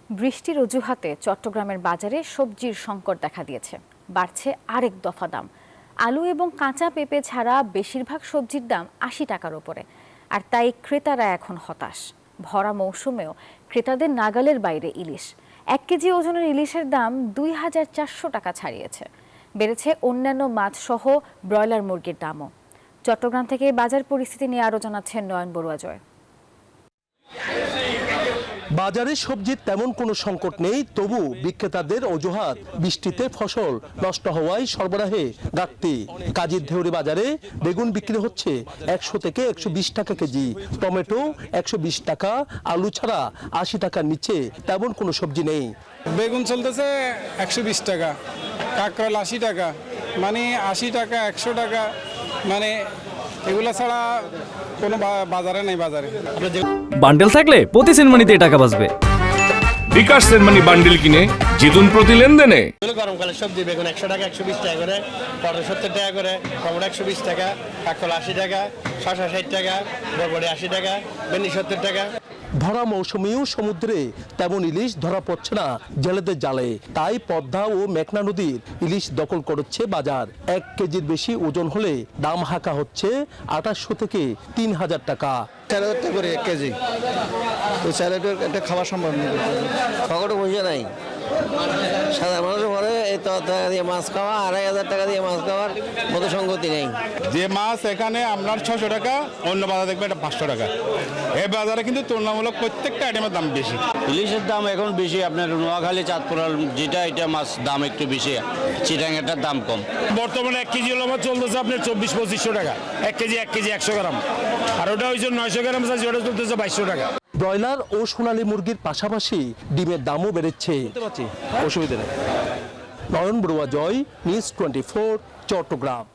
বৃষ্টির অজুহাতে চট্টগ্রামের বাজারে সবজির সংকট দেখা দিয়েছে। বাড়ছে আরেক দফা দাম। আলু এবং কাঁচা পেঁপে ছাড়া বেশিরভাগ সবজির দাম ৮০ টাকার উপরে। আর তাই ক্রেতারা এখন হতাশ। ভরা মৌসুমেও ক্রেতাদের নাগালের বাইরে ইলিশ। ১ কেজি ওজনের ইলিশের দাম ২,৪০০ টাকা ছাড়িয়েছে। বেড়েছে অন্যান্য মাছ সহ ব্রয়লার মুরগির দামও। চট্টগ্রাম থেকে বাজার পরিস্থিতি নিয়ে আরও জানাচ্ছেন নয়ন বড়ুয়া জয়। বাজারে সবজির তেমন কোনো সংকট নেই, তবু বিক্রেতাদের অজুহাত বৃষ্টিতে ফসল নষ্ট হওয়ায় সরবরাহে ঘাটতি। কাজীর ধেউরি বাজারে বেগুন বিক্রি হচ্ছে ১০০ থেকে ১২০ টাকা কেজি, টমেটো ১২০ টাকা, আলু ছাড়া ৮০ টাকার নিচে তেমন কোনো সবজি নেই। বেগুন চলতেছে ১২০ টাকা, কাঁকরোল ৮০ টাকা, মানে ৮০ টাকা ১০০ টাকা, মানে এগুলো ছাড়া কোনো বাজারে নেই। বাজারে বান্ডেল থাকলে প্রতি সেনমানিতে টাকা বাঁচবে। বিকাশ সেনমানি বান্ডেল কিনে জিতুন প্রতি লেনদেনে। গরমকালে সবজি বেগুন ১০০ টাকা, ১২০ টাকা করে, পটল ৭০ টাকা করে, টমেটো ১২০ টাকা, কাঁকরোল ৮০ টাকা, শসা ৬০ টাকা, বরবটি ৮০ টাকা, ভেন্ডি ৭০ টাকা। ভরা মৌসুমেও সমুদ্রে তেমন ইলিশ ধরা পড়ছে না জেলেদের জালে, তাই পদ্মা ও মেঘনা নদীর ইলিশ দখল করছে বাজার। ১ কেজির বেশি ওজন হলে দাম হাঁকা হচ্ছে ২৮০০ থেকে ৩,০০০ টাকা। ৪,০০০ টাকা করে ১ কেজি, তো ৪,০০০ একটা খাওয়া সম্ভব নেই। পকেটে পয়সা নাই, সাধারণ মানুষের ঘরে এই টাকা দিয়ে মাছ খাওয়া, ২,৫০০ টাকা দিয়ে মাছ খাওয়ার মতো সঙ্গতি নেই। যে মাছ এখানে আপনার ৬০০ টাকা, অন্য বাজারে দেখবে এটা ৫০০ টাকা। এই বাজারে কিন্তু তুলনামূলক প্রত্যেকটা আইটেমের দাম বেশি। ইলিশের দাম এখন বেশি, আপনার নোয়াখালী চাঁদপুরার যেটা এটা মাছ দাম একটু বেশি, চিটাঙেরটার দাম কম। বর্তমানে 1 কেজি মাছ চলতেছে আপনার ২৪-২৫০০ টাকা, 1 কেজি ১০০ গ্রাম, আর ওটা হয়েছে ৯০০ গ্রাম, ওটা চলতেছে ২২০০ টাকা। ব্রয়লার ও সোনালী মুরগির পাশাপাশি ডিমের দামও বেড়েছে। অসুবিধা নেই। নয়ন বড়ুয়া জয়, নিউজ 24, চট্টগ্রাম।